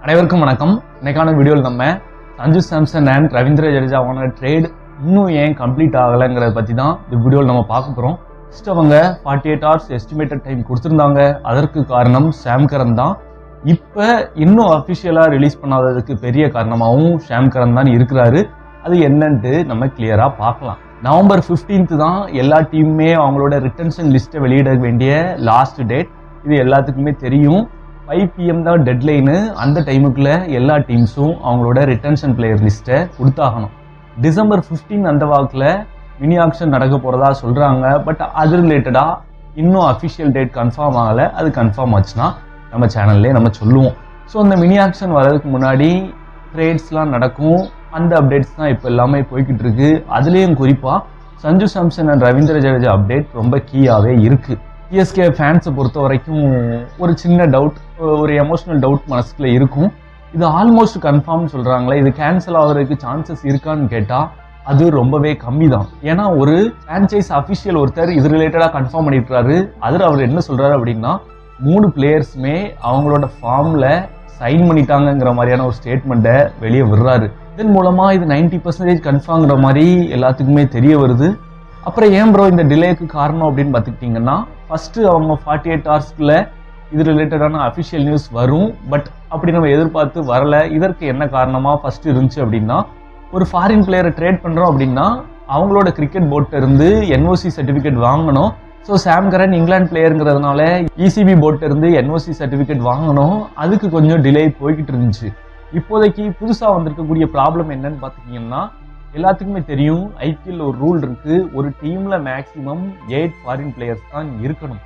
அனைவருக்கும் வணக்கம். இன்னைக்கான வீடியோவில் நம்ம சஞ்சு சாம்சன் அண்ட் ரவீந்திர ஜடேஜாவான ட்ரேட் இன்னும் ஏன் கம்ப்ளீட் ஆகலைங்கிறத பற்றி தான் இந்த வீடியோவில் நம்ம பார்க்க போகிறோம். ஃபர்ஸ்ட் அவங்க 48 hours எஸ்டிமேட்டட் டைம் கொடுத்துருந்தாங்க. அதற்கு காரணம் சாம் கரன் தான். இப்போ இன்னும் அஃபிஷியலாக ரிலீஸ் பண்ணாததுக்கு பெரிய காரணமாகவும் சாம் கரன் தான் இருக்கிறாரு. அது என்னன்ட்டு நம்ம கிளியராக பார்க்கலாம். November 15th தான் எல்லா டீமுமே அவங்களோட ரிட்டன்ஷன் லிஸ்ட்டை வெளியிட வேண்டிய லாஸ்ட் டேட். இது எல்லாத்துக்குமே தெரியும். 5 PM தான் டெட்லைனு. அந்த டைமுக்குள்ள எல்லா டீம்ஸும் அவங்களோட ரிட்டன்ஷன் பிளேயர் லிஸ்ட்டை கொடுத்தாகணும். December 15 அந்த வாக்கில் மினி ஆக்ஷன் நடக்க போகிறதா சொல்கிறாங்க. பட் அது ரிலேட்டடாக இன்னும் அஃபிஷியல் டேட் கன்ஃபார்ம் ஆகலை. அது கன்ஃபார்ம் ஆச்சுன்னா நம்ம சேனல்லே நம்ம சொல்லுவோம். ஸோ அந்த மினி ஆக்ஷன் வர்றதுக்கு முன்னாடி ட்ரேட்ஸ்லாம் நடக்கும். அந்த அப்டேட்ஸ் தான் இப்போ எல்லாமே போய்கிட்டு இருக்கு. அதுலேயும் குறிப்பாக சஞ்சு சாம்சன் அண்ட் ரவீந்திர ஜடேஜா அப்டேட் ரொம்ப கீயாகவே இருக்குது. சிஎஸ்கே ஃபேன்ஸை பொறுத்த வரைக்கும் ஒரு சின்ன டவுட், ஒரு எமோஷனல் டவுட் மனசுக்குள்ள இருக்கும். இது ஆல்மோஸ்ட் கன்ஃபார்ம் சொல்கிறாங்களே, இது கேன்சல் ஆகிறதுக்கு சான்சஸ் இருக்கான்னு கேட்டால் அது ரொம்பவே கம்மி தான். ஏன்னா ஒரு ஃப்ரான்ச்சைஸ் அஃபிஷியல் ஒருத்தர் இது ரிலேட்டடாக கன்ஃபார்ம் பண்ணியிருக்காரு. அதில் அவர் என்ன சொல்கிறாரு அப்படின்னா, 3 பிளேயர்ஸுமே அவங்களோட ஃபார்மில் சைன் பண்ணிட்டாங்கிற மாதிரியான ஒரு ஸ்டேட்மெண்ட்டை வெளியே விடுறாரு. இதன் மூலமாக இது 90% கன்ஃபார்ம்ங்கிற மாதிரி எல்லாத்துக்குமே தெரிய வருது. அப்புறம் ஏன் ப்ரோ இந்த டிலேக்கு காரணம் அப்படின்னு பார்த்துக்கிட்டிங்கன்னா, ஃபர்ஸ்ட் அவங்க 48 ஹவர்ஸ்க்குள்ள இது ரிலேட்டடான அஃபிஷியல் நியூஸ் வரும். பட் அப்படி நம்ம எதிர்பார்த்து வரல. இதற்கு என்ன காரணமாக ஃபர்ஸ்ட் இருந்துச்சு அப்படின்னா, ஒரு ஃபாரின் பிளேயரை ட்ரேட் பண்ணுறோம் அப்படின்னா அவங்களோட கிரிக்கெட் போர்ட்ல இருந்து NOC சர்டிஃபிகேட் வாங்கணும். ஸோ சாம் கரன் இங்கிலாந்து பிளேயருங்கிறதுனால ECB போர்ட்ல இருந்து NOC சர்டிஃபிகேட் வாங்கணும். அதுக்கு கொஞ்சம் டிலே போய்கிட்டு இருந்துச்சு. இப்போதைக்கு புதுசாக வந்திருக்கக்கூடிய ப்ராப்ளம் என்னன்னு பார்த்துக்கிங்கன்னா, எல்லாத்துக்குமே தெரியும் IPL ஒரு ரூல் இருக்கு. ஒரு டீம்ல மேக்ஸிமம் 8 ஃபாரின் பிளேயர்ஸ் தான் இருக்கணும்.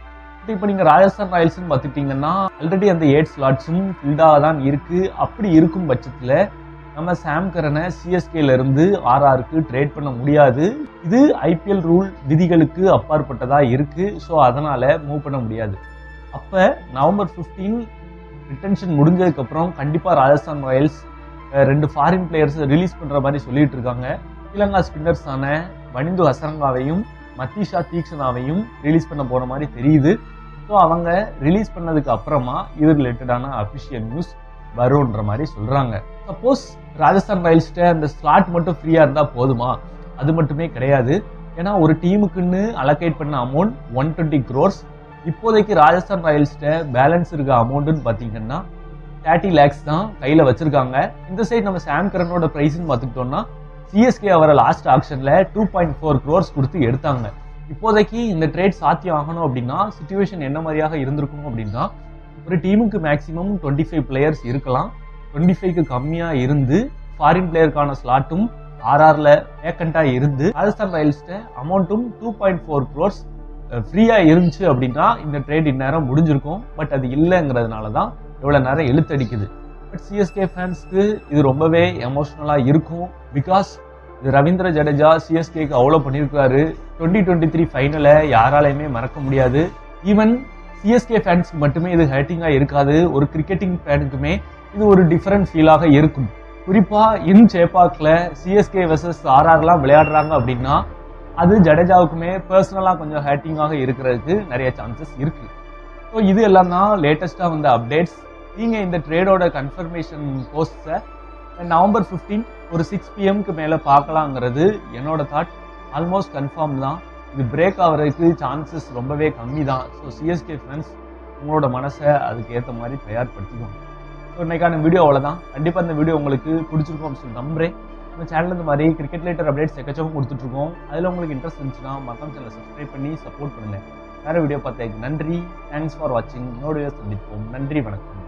இப்போ நீங்க ராஜஸ்தான் ராயல்ஸ்ன்னு பார்த்துட்டீங்கன்னா ஆல்ரெடி அந்த 8 ஸ்லாட்ஸும் ஃபில்டாக தான் இருக்கு. அப்படி இருக்கும் பட்சத்தில் நம்ம சாம் கரனை CSKல இருந்து RRக்கு ட்ரேட் பண்ண முடியாது. இது IPL ரூல் விதிகளுக்கு அப்பாற்பட்டதா இருக்கு. ஸோ அதனால மூவ் பண்ண முடியாது. அப்போ November 15 ரிட்டன்ஷன் முடிஞ்சதுக்கு அப்புறம் கண்டிப்பா Rajasthan Royals 2 foreign players release பண்ற மாதிரி சொல்லிட்டு இருக்காங்க. ஸ்ரீலங்கா ஸ்பின்னர்ஸான வனிந்து ஹசரங்காவையும் மத்தீஷா தீக்ஷனாவையும் ரிலீஸ் பண்ண போற மாதிரி தெரியுது. ஸோ அவங்க ரிலீஸ் பண்ணதுக்கு அப்புறமா இது ரிலேட்டடான அஃபிஷியல் நியூஸ் வரும்ன்ற மாதிரி சொல்றாங்க. சப்போஸ் ராஜஸ்தான் ராயல்ஸ்ட அந்த ஸ்லாட் மட்டும் ஃப்ரீயா இருந்தா போதுமா? அது மட்டுமே கிடையாது. ஏன்னா ஒரு டீமுக்குன்னு அலோகேட் பண்ண அமௌண்ட் 120 crores. இப்போதைக்கு ராஜஸ்தான் ராயல்ஸ்ட பேலன்ஸ் இருக்க அமௌண்ட்னு பார்த்தீங்கன்னா 30 lakhs தான் கையில வச்சிருக்காங்க. இந்த சைடு நம்ம சாம் கரனோட பிரைஸ்ன்னு பார்த்துக்கிட்டோம்னா CSK அவரை லாஸ்ட் ஆக்ஷன்ல 2.4 crores கொடுத்து எடுத்தாங்க. இப்போதைக்கு இந்த ட்ரேட் சாத்தியம் ஆகணும் அப்படின்னா சிச்சுவேஷன் என்ன மாதிரியாக இருந்திருக்கும் அப்படின்னா, ஒரு டீமுக்கு மேக்ஸிமம் 25 பிளேயர்ஸ் இருக்கலாம். 25க்கு கம்மியா இருந்து ஃபாரின் பிளேயருக்கான ஸ்லாட்டும் RRல வேக்கண்டா இருந்து ராஜஸ்தான் ராயல்ஸ்ட அமௌண்ட்டும் 2.4 crores ஃப்ரீயா இருந்துச்சு அப்படின்னா இந்த ட்ரேட் இந்நேரம் முடிஞ்சிருக்கும். பட் அது இல்லைங்கிறதுனால தான் இவ்வளவு நேரம் இழுத்தடிக்குது. பட் CSK ஃபேன்ஸ்க்கு இது ரொம்பவே எமோஷனலா இருக்கும். பிகாஸ் இது ரவீந்திர ஜடேஜா CSKக்கு அவ்வளோ பண்ணியிருக்காரு. 2023 ஃபைனலை யாராலையுமே மறக்க முடியாது. ஈவன் CSK ஃபேன்ஸ்க்கு மட்டுமே இது ஹர்ட்டிங்கா இருக்காது. ஒரு கிரிக்கெட்டிங் ஃபேனுக்குமே இது ஒரு டிஃபரெண்ட் ஃபீலாக இருக்கும். குறிப்பா சேப்பாக்ல CSK வெர்சஸ் RRலாம் விளையாடுறாங்க அப்படின்னா அது ஜடேஜாவுக்குமே பர்சனலா கொஞ்சம் ஹர்ட்டிங்காக இருக்கிறதுக்கு நிறைய சான்சஸ் இருக்கு. ஸோ இது எல்லாம் தான் லேட்டஸ்டா வந்த அப்டேட்ஸ். நீங்க இந்த ட்ரேடோட கன்ஃபர்மேஷன் போஸ்ட்ஸை November 15 ஒரு 6 PM மேல பார்க்கலாங்கிறது என்னோட தாட். ஆல்மோஸ்ட் கன்ஃபார்ம் தான். இது பிரேக் ஆகிறதுக்கு சான்சஸ் ரொம்பவே கம்மி தான். ஸோ CSK ஃபேன்ஸ் உங்களோட மனசை அதுக்கு ஏற்ற மாதிரி தயார்படுத்திக்கோங்க. ஸோ இன்னைக்கான வீடியோ அவ்வளோதான். கண்டிப்பாக இந்த வீடியோ உங்களுக்கு பிடிச்சிருக்கும் அப்படின்னு சொல்லி நம்புறேன். நம்ம சேனல் இந்த மாதிரி கிரிக்கெட் ரிலேட்டட் அப்டேட்ஸ் எக்கச்சக்கம் கொடுத்துட்ருக்கோம். அதில் உங்களுக்கு இன்ட்ரெஸ்ட் இருந்துச்சுன்னா மறக்காம சேனலை சப்ஸ்கிரைப் பண்ணி சப்போர்ட் பண்ணுங்க. வேற வீடியோ பார்த்ததுக்கு நன்றி. தேங்க்ஸ் ஃபார் வாட்சிங். இன்னொரு வீடியோ சந்திப்போம். நன்றி, வணக்கம்.